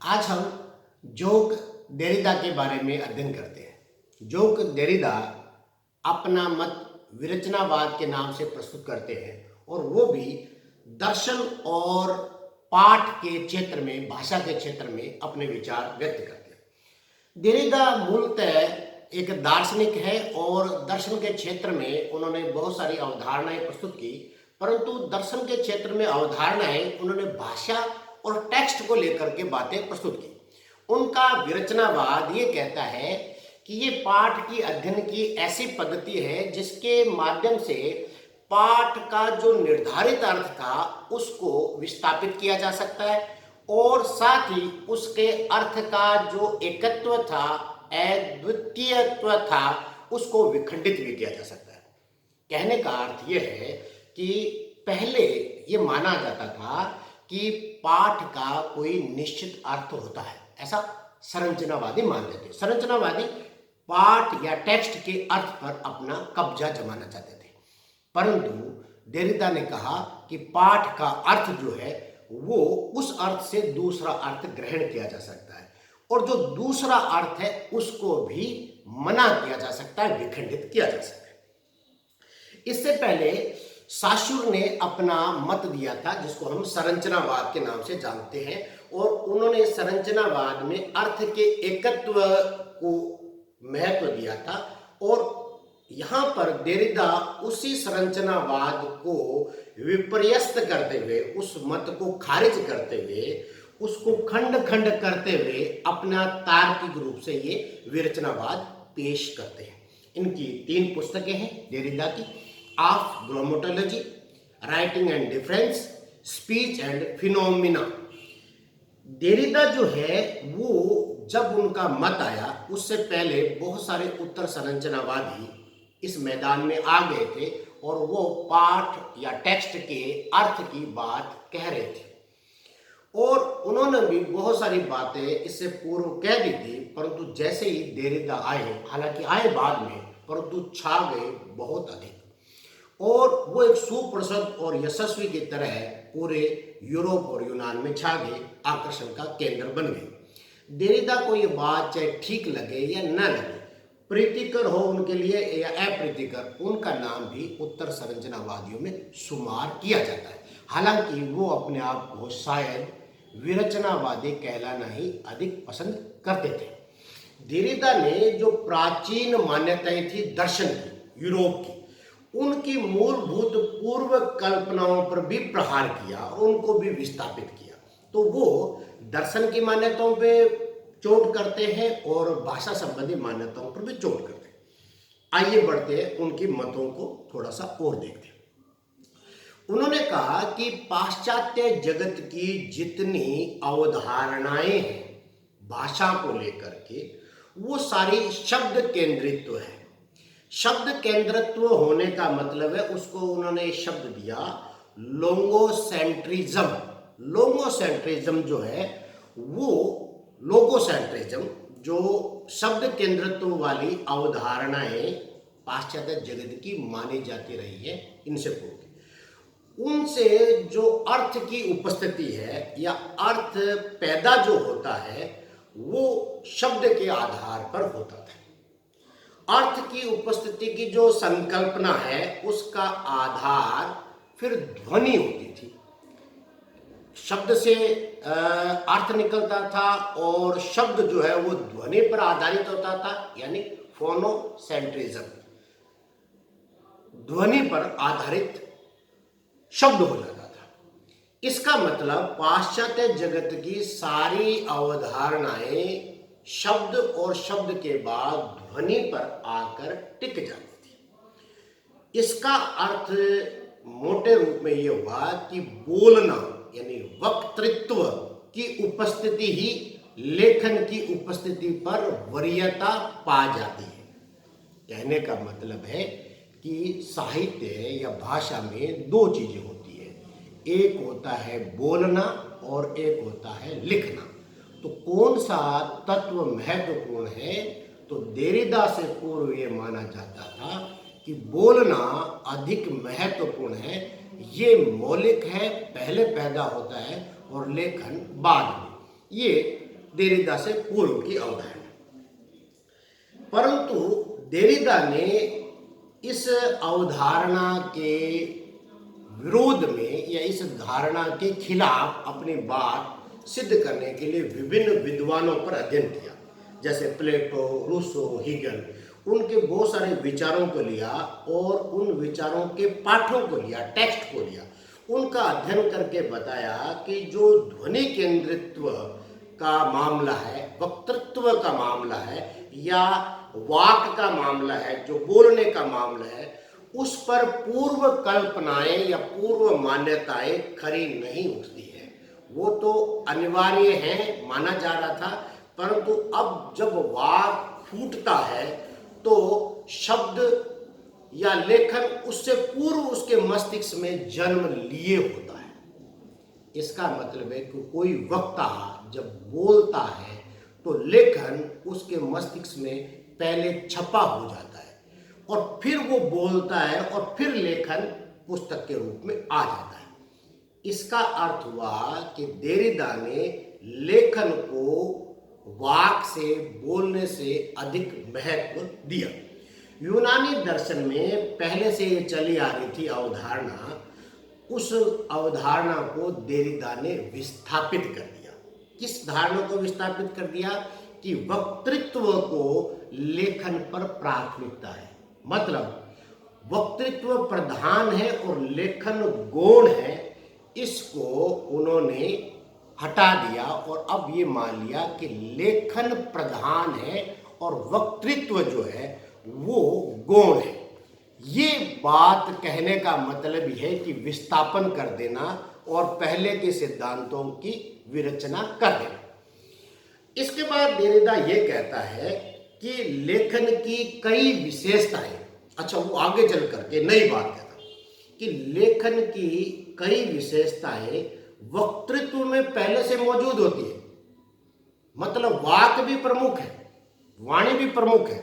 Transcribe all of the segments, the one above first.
आज हम जोक देरिदा के बारे में अध्ययन करते हैं। जोक देरिदा अपना मत विरचनावाद के नाम से प्रस्तुत करते हैं और वो भी दर्शन और पाठ के क्षेत्र में, भाषा के क्षेत्र में अपने विचार व्यक्त करते हैं। देरिदा मूलतः एक दार्शनिक है और दर्शन के क्षेत्र में उन्होंने बहुत सारी अवधारणाएं प्रस्तुत की, परंतु दर्शन के क्षेत्र में अवधारणाएं उन्होंने भाषा और टेक्स्ट को लेकर के बातें प्रस्तुत की। उनका विरचनावाद ये कहता है कि ये पाठ की अध्ययन की ऐसी पद्धति है जिसके माध्यम से पाठ का जो निर्धारित अर्थ था उसको विस्थापित किया जा सकता है और साथ ही उसके अर्थ का जो एकत्व था, अद्वितीयत्व था, उसको विखंडित भी किया जा सकता है। कहने का अर्थ यह है कि पहले ये माना जाता था कि पाठ का कोई निश्चित अर्थ होता है, ऐसा संरचनावादी मानते थे। संरचनावादी पाठ या टेक्स्ट के अर्थ पर अपना कब्जा जमाना चाहते थे, परंतु देरिदा ने कहा कि पाठ का अर्थ जो है वो उस अर्थ से दूसरा अर्थ ग्रहण किया जा सकता है और जो दूसरा अर्थ है उसको भी मना किया जा सकता है, विखंडित किया जा सकता है। इससे पहले साशुर ने अपना मत दिया था जिसको हम संरचनावाद के नाम से जानते हैं और उन्होंने संरचनावाद में अर्थ के एकत्व को महत्व दिया था और यहाँ पर देरिदा उसी संरचनावाद को विपर्यस्त करते हुए, उस मत को खारिज करते हुए, उसको खंड खंड करते हुए अपना तार्किक रूप से ये विरचनावाद पेश करते हैं। इनकी 3 पुस्तकें हैं देरिदा की, of grammatology, writing and difference, speech and phenomena. Derrida जो है वो जब उनका मत आया उससे पहले बहुत सारे उत्तर संरचनावादी इस मैदान में आ गए थे और वो पाठ या टेक्स्ट के अर्थ की बात कह रहे थे और उन्होंने भी बहुत सारी बातें इससे पूर्व कह दी थी, परंतु जैसे ही देरिदा आए, हालांकि आए बाद में, परंतु छा गए बहुत अधिक और वो एक सुप्रसिद्ध और यशस्वी की तरह पूरे यूरोप और यूनान में छा गए, आकर्षण का केंद्र बन गए। देरिदा को ये बात चाहे ठीक लगे या न लगे, प्रीतिकर हो उनके लिए या अप्रीतिकर, उनका नाम भी उत्तर संरचनावादियों में शुमार किया जाता है। हालांकि वो अपने आप को शायद विरचनावादी कहलाना ही अधिक पसंद करते थे। देरिदा ने जो प्राचीन मान्यताएं थी दर्शन की, यूरोप की, उनकी मूलभूत पूर्व कल्पनाओं पर भी प्रहार किया और उनको भी विस्थापित किया। तो वो दर्शन की मान्यताओं पे चोट करते हैं और भाषा संबंधी मान्यताओं पर भी चोट करते हैं। आइए बढ़ते हैं, उनकी मतों को थोड़ा सा और देखते हैं। उन्होंने कहा कि पाश्चात्य जगत की जितनी अवधारणाएं हैं भाषा को लेकर के, वो सारी शब्द केंद्रित्व है। शब्द केंद्रित्व होने का मतलब है, उसको उन्होंने शब्द दिया लोगोसेंट्रिज्म। लोगोसेंट्रिज्म जो है वो लोगोसेंट्रिज्म, जो शब्द केंद्रित्व वाली अवधारणाएं पाश्चात्य जगत की मानी जाती रही है इनसे पूर्व, उनसे जो अर्थ की उपस्थिति है या अर्थ पैदा जो होता है वो शब्द के आधार पर होता था। अर्थ की उपस्थिति की जो संकल्पना है उसका आधार फिर ध्वनि होती थी। शब्द से अर्थ निकलता था और शब्द जो है वो ध्वनि पर आधारित होता था, यानी फोनोसेंट्रिज्म, ध्वनि पर आधारित शब्द हो जाता था। इसका मतलब पाश्चात्य जगत की सारी अवधारणाएं शब्द और शब्द के बाद ध्वनि पर आकर टिक जाती थी। इसका अर्थ मोटे रूप में यह हुआ कि बोलना यानी वक्तृत्व की उपस्थिति ही लेखन की उपस्थिति पर वरीयता पा जाती है। कहने का मतलब है कि साहित्य या भाषा में 2 चीजें होती है, एक होता है बोलना और एक होता है लिखना। तो कौन सा तत्व महत्वपूर्ण है? तो देरिदा से पूर्व ये माना जाता था कि बोलना अधिक महत्वपूर्ण है, ये मौलिक है, पहले पैदा होता है और लेखन बाद में। ये देरिदा से पूर्व की अवधारणा। परंतु देरिदा ने इस अवधारणा के विरोध में या इस धारणा के खिलाफ अपनी बात सिद्ध करने के लिए विभिन्न विद्वानों पर अध्ययन किया, जैसे प्लेटो, रूसो, हीगल। उनके बहुत सारे विचारों को लिया और उन विचारों के पाठों को लिया, टेक्स्ट को लिया, उनका अध्ययन करके बताया कि जो ध्वनि केंद्रित्व का मामला है, वक्तृत्व का मामला है या वाक का मामला है, जो बोलने का मामला है, उस पर पूर्व कल्पनाएं या पूर्व मान्यताएं खरी नहीं उठती है। वो तो अनिवार्य है, माना जा रहा था, परंतु अब जब वाक फूटता है तो शब्द या लेखन उससे पूर्व उसके मस्तिष्क में जन्म लिए होता है। इसका मतलब है कि कोई वक्ता जब बोलता है तो लेखन उसके मस्तिष्क में पहले छपा हो जाता है और फिर वो बोलता है और फिर लेखन पुस्तक के रूप में आ जाता है। इसका अर्थ हुआ कि देरिदा ने लेखन को वाक से, बोलने से अधिक महत्व दिया। यूनानी दर्शन में पहले से ये चली आ रही थी अवधारणा, उस अवधारणा को देरिदा ने विस्थापित कर दिया। किस धारणा को विस्थापित कर दिया? कि वक्तृत्व को लेखन पर प्राथमिकता है, मतलब वक्तृत्व प्रधान है और लेखन गौण है। इसको उन्होंने हटा दिया और अब ये मान लिया कि लेखन प्रधान है और वक्तृत्व जो है वो गौण है। ये बात कहने का मतलब ही है कि विस्थापन कर देना और पहले के सिद्धांतों की विरचना कर देना। इसके बाद देरिदा ये कहता है कि लेखन की कई विशेषताएं, अच्छा वो आगे चल करके नई बात कहता कि लेखन की कई विशेषताएं वक्तृत्व में पहले से मौजूद होती है। मतलब वाक भी प्रमुख है, वाणी भी प्रमुख है,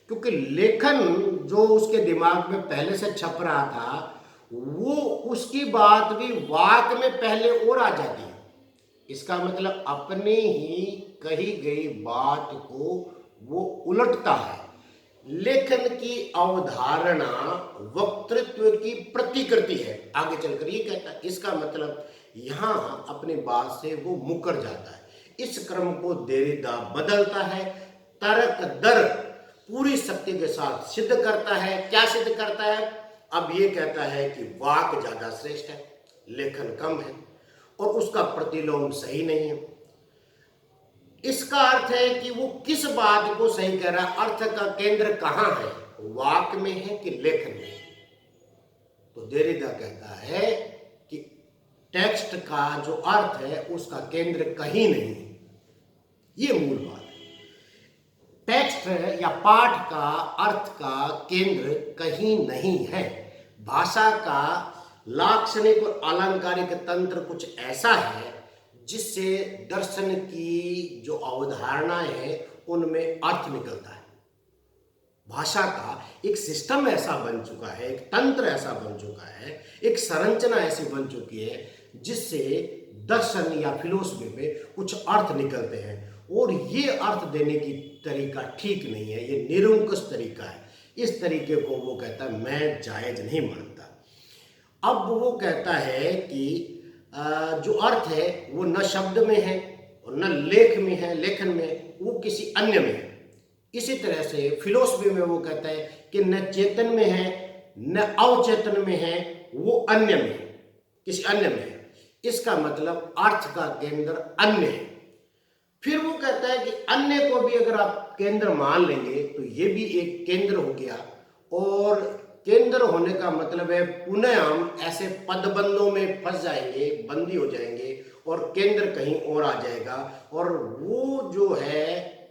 क्योंकि लेखन जो उसके दिमाग में पहले से छप रहा था वो उसकी बात भी वाक में पहले और आ जाती है। इसका मतलब अपने ही कही गई बात को वो उलटता है। लेखन की अवधारणा वक्तृत्व की प्रतिकृति है। आगे चलकर ये कहता है, इसका मतलब यहां अपनी बात से वो मुकर जाता है। इस क्रम को देरिदा बदलता है, तर्क दर पूरी शक्ति के साथ सिद्ध करता है। क्या सिद्ध करता है? अब ये कहता है कि वाक ज्यादा श्रेष्ठ है, लेखन कम है और उसका प्रतिलोम सही नहीं है। इसका अर्थ है कि वो किस बात को सही कह रहा है, अर्थ का केंद्र कहां है, वाक में है कि लेखन में? तो देरिदा कहता है कि टेक्स्ट का जो अर्थ है उसका केंद्र कहीं नहीं है। ये मूल बात है। टेक्स्ट या पाठ का अर्थ का केंद्र कहीं नहीं है। भाषा का लाक्षणिक और अलंकारिक तंत्र कुछ ऐसा है जिससे दर्शन की जो अवधारणाएं हैं उनमें अर्थ निकलता है। भाषा का एक सिस्टम ऐसा बन चुका है, एक तंत्र ऐसा बन चुका है, एक संरचना ऐसी बन चुकी है जिससे दर्शन या फिलोसफी में कुछ अर्थ निकलते हैं और ये अर्थ देने की तरीका ठीक नहीं है, ये निरंकुश तरीका है। इस तरीके को वो कहता है मैं जायज नहीं मानता। अब वो कहता है कि जो अर्थ है वो न शब्द में है और न लेख में है, लेखन में, वो किसी अन्य में है। इसी तरह से फिलोसफी में वो कहता है कि न चेतन में है न अवचेतन में है, वो अन्य में है, किसी अन्य में है। इसका मतलब अर्थ का केंद्र अन्य है। फिर वो कहता है कि अन्य को भी अगर आप केंद्र मान लेंगे तो ये भी एक केंद्र हो गया और केंद्र होने का मतलब है पुनः हम ऐसे पदबंधों में फंस जाएंगे, बंदी हो जाएंगे और केंद्र कहीं और आ जाएगा। और वो जो है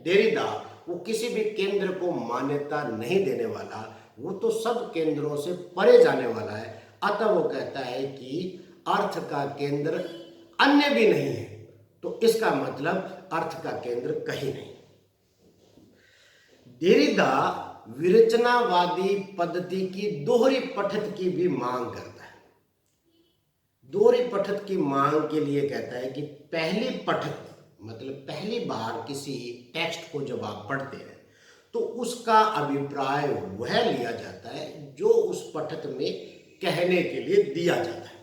देरिदा, वो किसी भी केंद्र को मान्यता नहीं देने वाला, वो तो सब केंद्रों से परे जाने वाला है। अतः वो कहता है कि अर्थ का केंद्र अन्य भी नहीं है, तो इसका मतलब अर्थ का केंद्र कहीं नहीं। देरिदा विरचनावादी पद्धति की दोहरी पठत की भी मांग करता है। दोहरी पठत की मांग के लिए कहता है कि पहली पठत मतलब पहली बार किसी टेक्स्ट को जब आप पढ़ते हैं तो उसका अभिप्राय वह लिया जाता है जो उस पठक में कहने के लिए दिया जाता है,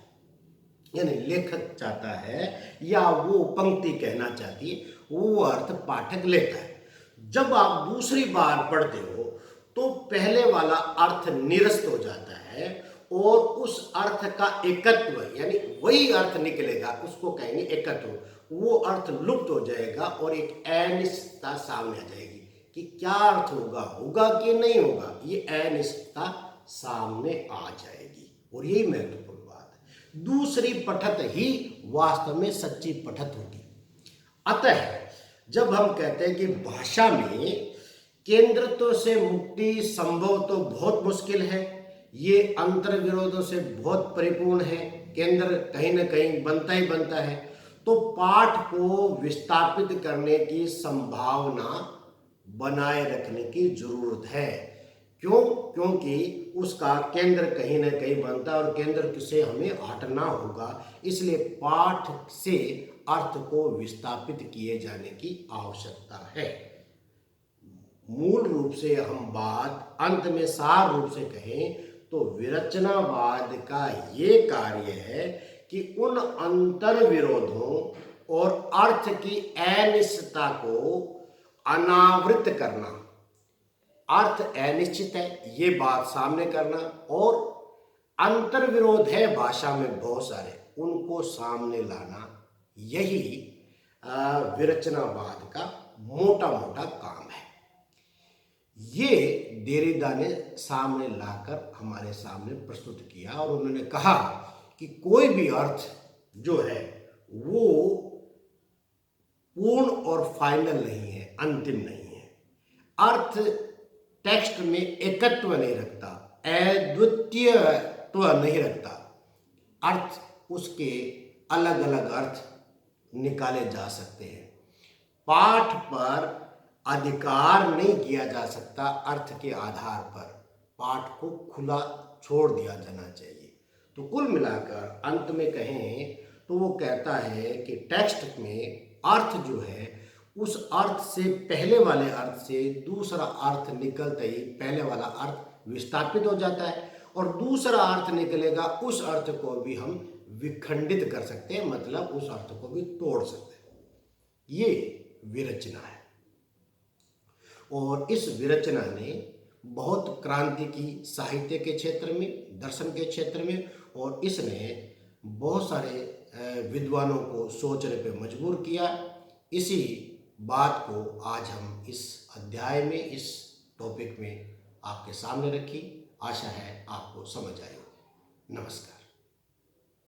यानी लेखक चाहता है या वो पंक्ति कहना चाहती है, वो अर्थ पाठक लेता है। जब आप दूसरी बार पढ़ते हो तो पहले वाला अर्थ निरस्त हो जाता है और उस अर्थ का एकत्व, यानी वही अर्थ निकलेगा, उसको कहेंगे एकत्व, वो अर्थ लुप्त हो जाएगा और एक अनिश्चितता सामने आ जाएगी कि क्या अर्थ होगा, होगा कि नहीं होगा, ये अनिश्चितता सामने आ जाएगी। और यही महत्वपूर्ण बात है, दूसरी पठत ही वास्तव में सच्ची पठत होगी। अतः जब हम कहते हैं कि भाषा में केंद्रत्व से मुक्ति संभव तो बहुत मुश्किल है, ये अंतर विरोधों से बहुत परिपूर्ण है, केंद्र कहीं ना कहीं बनता ही बनता है, तो पाठ को विस्थापित करने की संभावना बनाए रखने की जरूरत है। क्यों? क्योंकि उसका केंद्र कहीं ना कहीं बनता है और केंद्र से हमें हटना होगा, इसलिए पाठ से अर्थ को विस्थापित किए जाने की आवश्यकता है। मूल रूप से हम बात अंत में सार रूप से कहें तो विरचनावाद का ये कार्य है कि उन अंतर विरोधों और अर्थ की अनिश्चितता को अनावृत करना, अर्थ अनिश्चित है ये बात सामने करना, और अंतर विरोध है भाषा में बहुत सारे, उनको सामने लाना, यही विरचनावाद का मोटा मोटा काम है। ये देरिदा ने सामने लाकर हमारे सामने प्रस्तुत किया और उन्होंने कहा कि कोई भी अर्थ जो है वो पूर्ण और फाइनल नहीं है, अंतिम नहीं है। अर्थ टेक्स्ट में एकत्व नहीं रखता, अद्वितीयत्व नहीं रखता, अर्थ उसके अलग अलग अर्थ निकाले जा सकते हैं। पाठ पर अधिकार नहीं किया जा सकता, अर्थ के आधार पर पाठ को खुला छोड़ दिया जाना चाहिए। तो कुल मिलाकर अंत में कहें तो वो कहता है कि टेक्स्ट में अर्थ जो है उस अर्थ से पहले वाले अर्थ से दूसरा अर्थ निकलते ही पहले वाला अर्थ विस्थापित हो जाता है और दूसरा अर्थ निकलेगा, उस अर्थ को भी हम विखंडित कर सकते हैं, मतलब उस अर्थ को भी तोड़ सकते हैं। ये विरचना है और इस विरचना ने बहुत क्रांति की साहित्य के क्षेत्र में, दर्शन के क्षेत्र में, और इसने बहुत सारे विद्वानों को सोचने पे मजबूर किया। इसी बात को आज हम इस अध्याय में, इस टॉपिक में आपके सामने रखी। आशा है आपको समझ आई। नमस्कार।